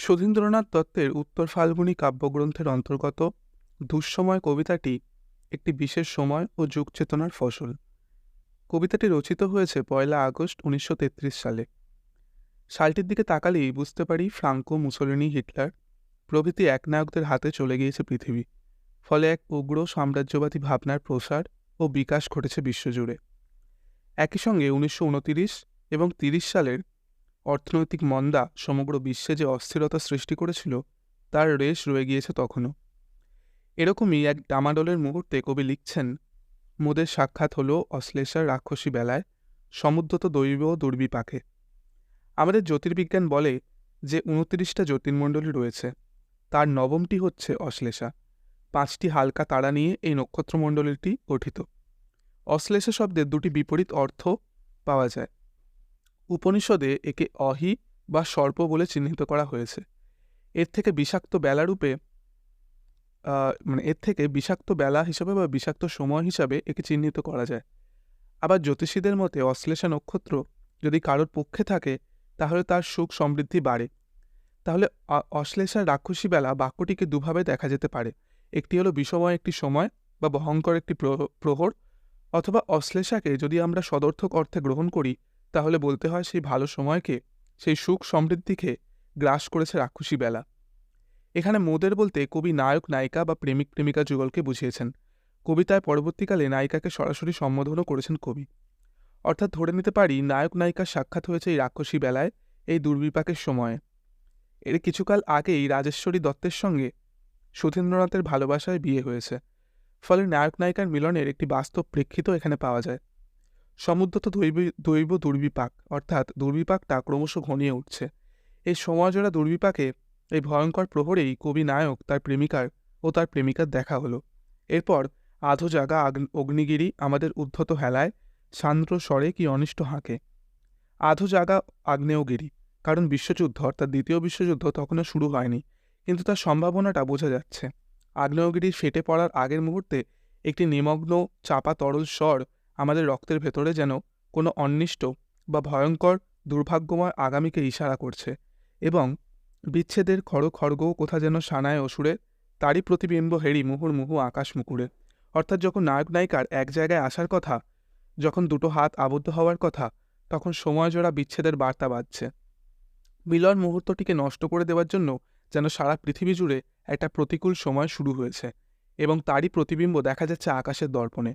সুধীন্দ্রনাথ দত্তের উত্তর ফাল্গুনী কাব্যগ্রন্থের অন্তর্গত দুঃসময় কবিতাটি একটি বিশেষ সময় ও যুগ চেতনার ফসল। কবিতাটি রচিত হয়েছে 1 আগস্ট 1933 সালে। সালটির দিকে তাকালেই বুঝতে পারি ফ্রাঙ্কো, মুসোলিনি, হিটলার প্রভৃতি একনায়কদের হাতে চলে গিয়েছে পৃথিবী। ফলে এক উগ্র সাম্রাজ্যবাদী ভাবনার প্রসার ও বিকাশ ঘটেছে বিশ্বজুড়ে। একই সঙ্গে 1929 এবং 30 সালের অর্থনৈতিক মন্দা সমগ্র বিশ্বে যে অস্থিরতা সৃষ্টি করেছিল তার রেশ রয়ে গিয়েছে তখনও। এরকমই এক ডামাডোলের মুহূর্তে কবি লিখছেন, মোদের সাক্ষাৎ হলো অশ্লেষার রাক্ষসী বেলায়, সমুদ্রত দৈব দুর্বিপাকে। আমাদের জ্যোতির্বিজ্ঞান বলে যে 29টা জ্যোতির্মণ্ডলী রয়েছে, তার নবমটি হচ্ছে অশ্লেষা। 5টি হালকা তারা নিয়ে এই নক্ষত্রমণ্ডলীটি গঠিত। অশ্লেষা শব্দের দুটি বিপরীত অর্থ পাওয়া যায়। উপনিষদে একে অহি বা সর্প বলে চিহ্নিত করা হয়েছে। এর থেকে বিষাক্ত বেলা হিসাবে বা বিষাক্ত সময় হিসাবে একে চিহ্নিত করা যায়। আবার জ্যোতিষীদের মতে অশ্লেষা নক্ষত্র যদি কারোর পক্ষে থাকে তাহলে তার সুখ সমৃদ্ধি বাড়ে। তাহলে অশ্লেষার রাক্ষসী বেলা বাক্যটিকে দুভাবে দেখা যেতে পারে। একটি হলো বিষময় একটি সময় বা ভয়ঙ্কর একটি প্রহর, অথবা অশ্লেষাকে যদি আমরা সদর্থক অর্থে গ্রহণ করি তাহলে বলতে হয় সেই ভালো সময়কে, সেই সুখ সমৃদ্ধিকে গ্রাস করেছে রাক্ষসী বেলা। এখানে মোদের বলতে কবি নায়ক নায়িকা বা প্রেমিক প্রেমিকা যুগলকে বুঝিয়েছেন। কবিতায় পরবর্তীকালে নায়িকাকে সরাসরি সম্বোধনও করেছেন কবি। অর্থাৎ ধরে নিতে পারি নায়ক নায়িকার সাক্ষাৎ হয়েছে এই রাক্ষসী বেলায়, এই দুর্বিপাকের সময়ে। এর কিছুকাল আগেই রাজেশ্বরী দত্তের সঙ্গে সুধীন্দ্রনাথের ভালোবাসায় বিয়ে হয়েছে। ফলে নায়ক নায়িকার মিলনের একটি বাস্তব প্রেক্ষিত এখানে পাওয়া যায়। সমুদ্রত দৈব দুর্বিপাক, অর্থাৎ দুর্বিপাকটা ক্রমশ ঘনিয়ে উঠছে। এই সময়জোড়া দুর্বিপাকে, এই ভয়ঙ্কর প্রহরেই কবি নায়ক তার প্রেমিকার ও তার প্রেমিকার দেখা হলো। এরপর আধো জাগা অগ্নিগিরি আমাদের উদ্ধত হেলায়, সান্দ্র স্বরে কি অনিষ্ট হাঁকে। আধো জাগা আগ্নেয়গিরি, কারণ বিশ্বযুদ্ধ অর্থাৎ দ্বিতীয় বিশ্বযুদ্ধ তখনও শুরু হয়নি, কিন্তু তার সম্ভাবনাটা বোঝা যাচ্ছে। আগ্নেয়গিরি ফেটে পড়ার আগের মুহূর্তে একটি নিমগ্ন চাপা তরল স্বর আমাদের রক্তের ভেতরে যেন কোনো অনিষ্ট বা ভয়ঙ্কর দুর্ভাগ্যময় আগামীকে ইশারা করছে, এবং বিচ্ছেদের খড়গ কোথা যেন সানায় অসুরে, তারই প্রতিবিম্ব হেরি মুহুর্মুহু আকাশ মুকুরে। অর্থাৎ যখন নায়ক নায়িকার এক জায়গায় আসার কথা, যখন দুটো হাত আবদ্ধ হওয়ার কথা, তখন সময়জোড়া বিচ্ছেদের বার্তা বাজছে। মিলন মুহূর্তটিকে নষ্ট করে দেওয়ার জন্য যেন সারা পৃথিবী জুড়ে একটা প্রতিকূল সময় শুরু হয়েছে, এবং তারই প্রতিবিম্ব দেখা যাচ্ছে আকাশের দর্পণে।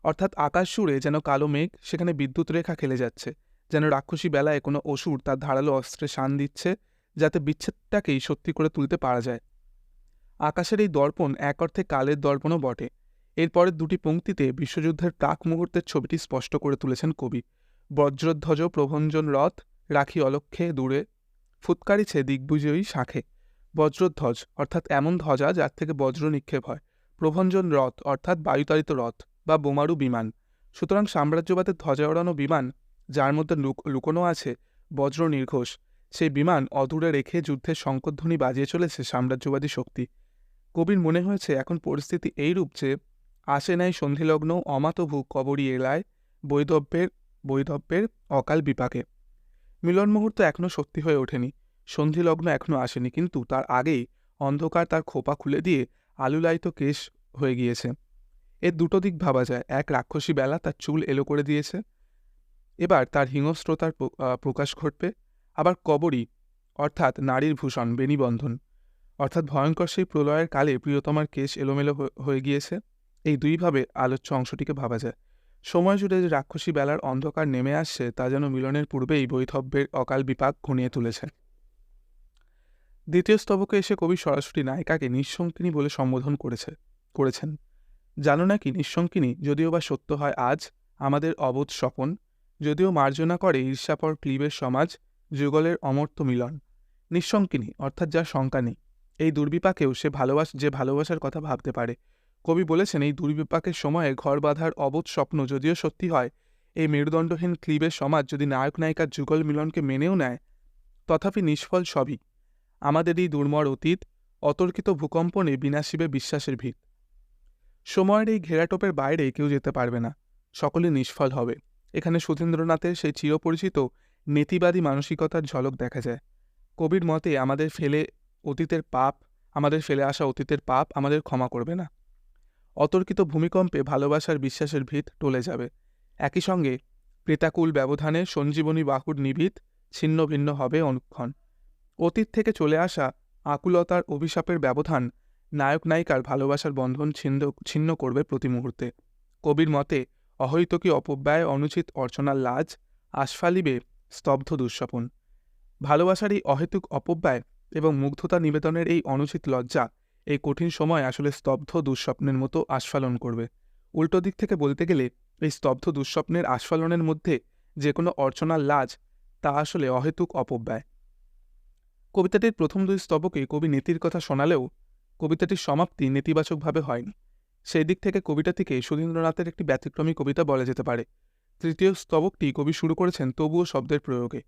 অর্থাৎ আকাশ জুড়ে যেন কালো মেঘ, সেখানে বিদ্যুৎ রেখা খেলে যাচ্ছে, যেন রাক্ষসী বেলায় কোনো অসুর তার ধারালো অস্ত্রে শান দিচ্ছে, যাতে বিচ্ছেদটাকেই সত্যি করে তুলতে পারা যায়। আকাশের এই দর্পণ এক অর্থে কালের দর্পণও বটে। এরপরের দুটি পংক্তিতে বিশ্বযুদ্ধের প্রাক মুহূর্তের ছবিটি স্পষ্ট করে তুলেছেন কবি। বজ্রধ্বজ প্রভঞ্জন রথ রাখি অলক্ষ্যে দূরে, ফুৎকারিছে দিগ্বিজয়ী শাঁখে। বজ্রধ্বজ অর্থাৎ এমন ধ্বজা যার থেকে বজ্র নিক্ষেপ হয়। প্রভঞ্জন রথ অর্থাৎ বায়ুতাড়িত রথ বা বোমারু বিমান। সুতরাং সাম্রাজ্যবাদের ধ্বজা ওড়ানো বিমান, যার মধ্যে লুকোনো আছে বজ্র নির্ঘোষ, সেই বিমান অদূরে রেখে যুদ্ধের শঙ্খধ্বনি বাজিয়ে চলেছে সাম্রাজ্যবাদী শক্তি। কবির মনে হয়েছে এখন পরিস্থিতি এইরূপ যে, আসে নাই সন্ধিলগ্ন অমাতভু কবরী এলায়, বৈধব্যের অকাল বিপাকে। মিলন মুহূর্ত এখনও সত্যি হয়ে ওঠেনি, সন্ধিলগ্ন এখনও আসেনি, কিন্তু তার আগেই অন্ধকার তার খোপা খুলে দিয়ে আলুলায়িত কেশ হয়ে গিয়েছে। এর দুটো দিক ভাবা যায়। এক, রাক্ষসী বেলা তার চুল এলো করে দিয়েছে, এবার তার হিংস্রতার প্রকাশ ঘটবে। আবার কবরী অর্থাৎ নারীর ভূষণ, বেণীবন্ধন, অর্থাৎ ভয়ঙ্কর সেই প্রলয়ের কালে প্রিয়তমার কেশ এলোমেলো হয়ে গিয়েছে। এই দুইভাবে আলোচ্য অংশটিকে ভাবা যায়। সময় জুড়ে যে রাক্ষসী বেলার অন্ধকার নেমে আসছে তা যেন মিলনের পূর্বেই বৈধব্যের অকাল বিপাক ঘনিয়ে তুলেছে। দ্বিতীয় স্তবকে এসে কবি সরাসরি নায়িকাকে নিঃশঙ্কিনী বলে সম্বোধন করেছেন। জানো নাকি নিঃশঙ্কিনী, যদিও বা সত্য হয় আজ আমাদের অবোধ স্বপন, যদিও মার্জনা করে ঈর্ষাপর ক্লীবের সমাজ, যুগলের অমর্ত্য মিলন। নিঃশঙ্কিনী অর্থাৎ যার শঙ্কা নেই, এই দুর্বিপাকেও যে ভালোবাসার কথা ভাবতে পারে। কবি বলেছেন, এই দুর্বিপাকের সময়ে ঘর বাঁধার অবোধ স্বপ্ন যদিও সত্যি হয়, এই মেরুদণ্ডহীন ক্লীবের সমাজ যদি নায়ক নায়িকার যুগল মিলনকে মেনেও নেয়, তথাপি নিষ্ফল সবই। আমাদের এই দুর্মর অতীত অতর্কিত ভূকম্পনে বিনাশিবে বিশ্বাসের ভিত। সময়ের এই ঘেরাটোপের বাইরে কেউ যেতে পারবে না, সকলে নিষ্ফল হবে। এখানে সুধীন্দ্রনাথের সেই চিরপরিচিত নেতিবাদী মানসিকতার ঝলক দেখা যায়। কবির মতে আমাদের ফেলে আসা অতীতের পাপ আমাদের ক্ষমা করবে না। অতর্কিত ভূমিকম্পে ভালোবাসার বিশ্বাসের ভিত টলে যাবে। একই সঙ্গে প্রেতাকুল ব্যবধানে সঞ্জীবনী বাহুর নিভৃত ছিন্ন ভিন্ন হবে অনুক্ষণ। অতীত থেকে চলে আসা আকুলতার অভিশাপের ব্যবধান নায়ক নায়িকার ভালোবাসার বন্ধন ছিন্ন করবে প্রতি মুহূর্তে। কবির মতে অহৈতুকী অপব্যয়, অনুচিত অর্চনার লাজ, আস্ফালিবে স্তব্ধ দুঃস্বপন। ভালোবাসার এই অহেতুক অপব্যয় এবং মুগ্ধতা নিবেদনের এই অনুচিত লজ্জা এই কঠিন সময় আসলে স্তব্ধ দুঃস্বপ্নের মতো আস্ফালন করবে। উল্টো দিক থেকে বলতে গেলে এই স্তব্ধ দুঃস্বপ্নের আস্ফালনের মধ্যে যে কোনো অর্চনার লাজ তা আসলে অহেতুক অপব্যয়। কবিতাটির প্রথম দুই স্তবকে কবি নীতির কথা শোনালেও কবিতাটির সমাপ্তি নেতিবাচকভাবে হয়নি। সেই দিক থেকে কবিতাটিকে সুধীন্দ্রনাথের একটি ব্যতিক্রমী কবিতা বলা যেতে পারে। তৃতীয় স্তবকটি কবি শুরু করেছেন তবুও শব্দের প্রয়োগে।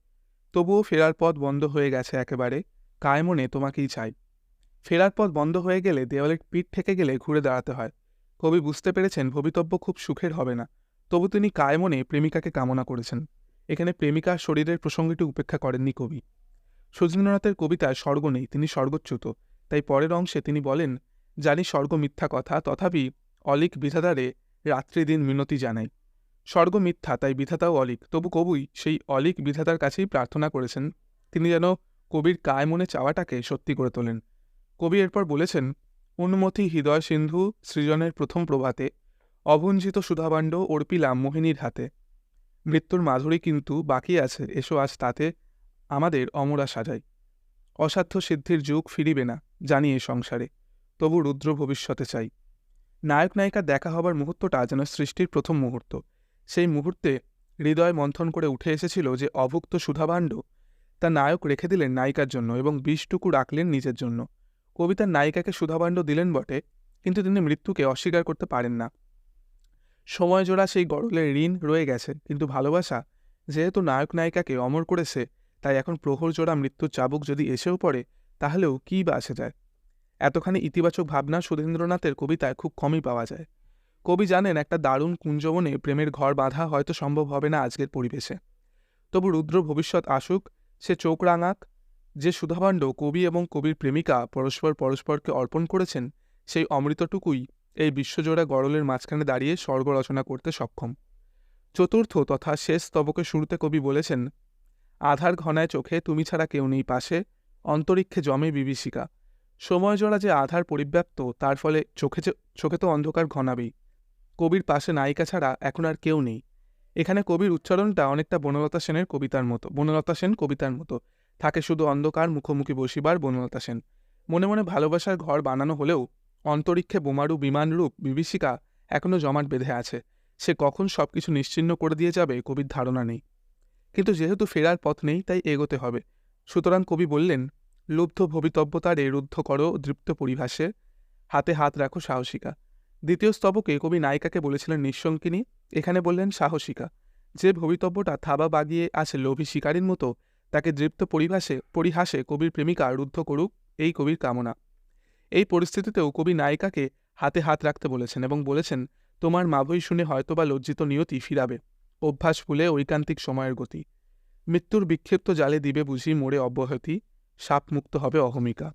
তবুও ফেরার পথ বন্ধ হয়ে গেছে একেবারে, কায় মনে তোমাকেই চাই। ফেরার পথ বন্ধ হয়ে গেলে, দেওয়ালের পিঠ ঠেকে গেলে ঘুরে দাঁড়াতে হয়। কবি বুঝতে পেরেছেন ভবিতব্য খুব সুখের হবে না, তবু তিনি কায় মনে প্রেমিকাকে কামনা করেছেন। এখানে প্রেমিকার শরীরের প্রসঙ্গটি উপেক্ষা করেননি কবি। সুধীন্দ্রনাথের কবিতায় স্বর্গ নেই, তিনি স্বর্গচ্যুত। তাই পরের অংশে তিনি বলেন, জানি স্বর্গ মিথ্যা কথা, তথাপি অলিক বিধাতারে রাত্রিদিন মিনতি জানাই। স্বর্গ মিথ্যা, তাই বিধাতাও অলিক, তবু কবি সেই অলিক বিধাতার কাছেই প্রার্থনা করেছেন তিনি যেন কবির কায় মনে চাওয়াটাকে সত্যি করে তোলেন। কবি এরপর বলেছেন, উন্মথি হৃদয় সিন্ধু সৃজনের প্রথম প্রভাতে, অভঞ্জিত সুধাভাণ্ড অর্পিলাম মোহিনীর হাতে। মৃত্যুর মাধুরী কিন্তু বাকি আছে, এসো আজ তাতে আমাদের অমরা সাজাই। অসাধ্য সিদ্ধির যুগ ফিরিবে না জানি এ সংসারে, তবু রুদ্র ভবিষ্যতে চাই। নায়ক নায়িকা দেখা হবার মুহূর্তটা যেন সৃষ্টির প্রথম মুহূর্ত। সেই মুহূর্তে হৃদয় মন্থন করে উঠে এসেছিল যে অভুক্ত সুধাভাণ্ড তা নায়ক রেখে দিলেন নায়িকার জন্য এবং বিষটুকু রাখলেন নিজের জন্য। কবিতার নায়িকাকে সুধাভাণ্ড দিলেন বটে, কিন্তু তিনি মৃত্যুকে অস্বীকার করতে পারেন না। সময়জোড়া সেই গরলের ঋণ রয়ে গেছে, কিন্তু ভালোবাসা যেহেতু নায়ক নায়িকাকে অমর করেছে, তাই এখন প্রহরজোড়া মৃত্যুর চাবুক যদি এসেও পড়ে তাহলেও কী বা আসে যায়। এতখানি ইতিবাচক ভাবনা সুধীন্দ্রনাথের কবিতায় খুব কমই পাওয়া যায়। কবি জানেন একটা দারুণ কুঞ্জবনে প্রেমের ঘর বাঁধা হয়তো সম্ভব হবে না আজকের পরিবেশে, তবু রুদ্র ভবিষ্যৎ আসুক, সে চোখ রাঙাক। যে সুধাভাণ্ড কবি এবং কবির প্রেমিকা পরস্পরকে অর্পণ করেছেন, সেই অমৃতটুকুই এই বিশ্বজোড়া গরলের মাঝখানে দাঁড়িয়ে স্বর্গ রচনা করতে সক্ষম। চতুর্থ তথা শেষ স্তবকের শুরুতে কবি বলেছেন, আধার ঘনায় চোখে তুমি ছাড়া কেউ নেই পাশে, অন্তরিক্ষে জমে বিভীষিকা। সময়জোড়া যে আধার পরিব্যাপ্ত, তার ফলে চোখে তো অন্ধকার ঘনাবেই। কবির পাশে নায়িকা ছাড়া এখন আর কেউ নেই। এখানে কবির উচ্চারণটা অনেকটা বনলতা সেন কবিতার মতো। থাকে শুধু অন্ধকার, মুখোমুখি বসিবার বনলতা সেন। মনে মনে ভালোবাসার ঘর বানানো হলেও অন্তরিক্ষে বোমারু বিমানরূপ বিভীষিকা এখনও জমাট বেঁধে আছে। সে কখন সবকিছু নিশ্চিহ্ন করে দিয়ে যাবে কবির ধারণা নেই। কিন্তু যেহেতু ফেরার পথ নেই, তাই এগোতে হবে। সুতরাং কবি বললেন, লুব্ধ ভবিতব্যতারে রুদ্ধ করো দৃপ্ত পরিভাষে, হাতে হাত রাখো সাহসিকা। দ্বিতীয় স্তবকে কবি নায়িকাকে বলেছিলেন নিঃশঙ্কিনী, এখানে বললেন সাহসিকা। যে ভবিতব্যটা থাবা বাগিয়ে আছে লোভী শিকারীর মতো, তাকে দৃপ্ত পরিহাসে কবির প্রেমিকা রুদ্ধ করুক, এই কবির কামনা। এই পরিস্থিতিতেও কবি নায়িকাকে হাতে হাত রাখতে বলেছেন এবং বলেছেন, তোমার মাভৈ শুনে হয়তোবা লজ্জিত নিয়তি ফিরাবে, অভ্যাস ভুলে ঐকান্তিক সময়ের গতি। মৃত্যুর বিক্ষিপ্ত জালে দিবে বুঝি মোড়ে অব্যাহতি, সাপ মুক্ত হবে অহমিকা।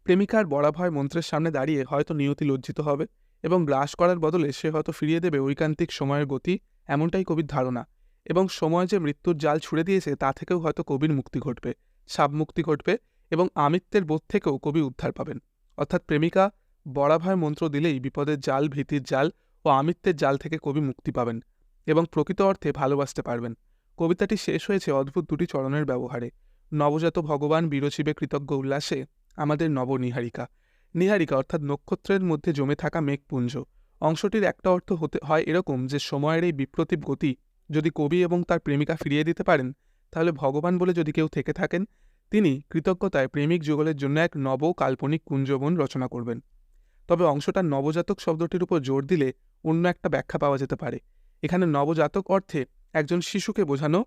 প্রেমিকার বরাভয় মন্ত্রের সামনে দাঁড়িয়ে হয়তো নিয়তি লজ্জিত হবে এবং গ্রাস করার বদলে সে হয়তো ফিরিয়ে দেবে ঐকান্তিক সময়ের গতি, এমনটাই কবির ধারণা। এবং সময় যে মৃত্যুর জাল ছুড়ে দিয়েছে তা থেকেও হয়তো কবির মুক্তি ঘটবে, সাপ মুক্তি ঘটবে এবং আমিত্বের বোধ থেকেও কবি উদ্ধার পাবেন। অর্থাৎ প্রেমিকা বরাভয় মন্ত্র দিলেই বিপদের জাল, ভীতির জাল ও আমিত্বের জাল থেকে কবি মুক্তি পাবেন এবং প্রকৃত অর্থে ভালোবাসতে পারবেন। কবিতাটি শেষ হয়েছে অদ্ভুত দুটি চরণের ব্যবহারে। নবজাত ভগবান বিরচিবে কৃতজ্ঞ উল্লাসে আমাদের নবনিহারিকা। নিহারিকা অর্থাৎ নক্ষত্রের মধ্যে জমে থাকা মেঘপুঞ্জ। অংশটির একটা অর্থ হতে হয় এরকম যে সময়ের এই বিপ্রতীপ গতি যদি কবি এবং তার প্রেমিকা ফিরিয়ে দিতে পারেন, তাহলে ভগবান বলে যদি কেউ থেকে থাকেন, তিনি কৃতজ্ঞতায় প্রেমিক যুগলের জন্য এক নব কাল্পনিক কুঞ্জবন রচনা করবেন। তবে অংশটা নবজাতক শব্দটির উপর জোর দিলে অন্য একটা ব্যাখ্যা পাওয়া যেতে পারে। এখানে নবজাতক অর্থে একজন শিশুকে বোঝানো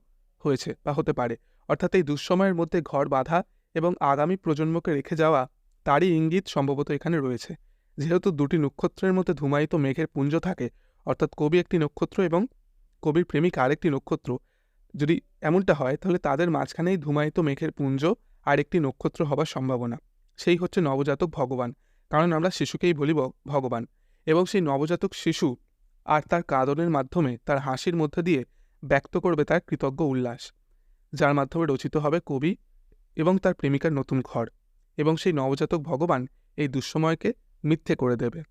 হয়েছে বা হতে পারে, অর্থাৎ এই দুঃসময়ের মধ্যে ঘর বাঁধা এবং আগামী প্রজন্মকে রেখে যাওয়া, তারই ইঙ্গিত সম্ভবত এখানে রয়েছে। যেহেতু দুটি নক্ষত্রের মধ্যে ধূমায়িত মেঘের পুঞ্জ থাকে, অর্থাৎ কবি একটি নক্ষত্র এবং কবির প্রেমিকা আরেকটি নক্ষত্র, যদি এমনটা হয় তাহলে তাদের মাঝখানেই ধূমায়িত মেঘের পুঞ্জ আর একটি নক্ষত্র হবার সম্ভাবনা। সেই হচ্ছে নবজাতক ভগবান, কারণ আমরা শিশুকেই বলি ভগবান। এবং সেই নবজাতক শিশু আর তার কাঁদনের মাধ্যমে, তার হাসির মধ্যে দিয়ে ব্যক্ত করবে তার কৃতজ্ঞ উল্লাস, যার মাধ্যমে রচিত হবে কবি এবং তার প্রেমিকার নতুন ঘর। এবং সেই নবজাতক ভগবান এই দুঃসময়কে মিথ্যে করে দেবে।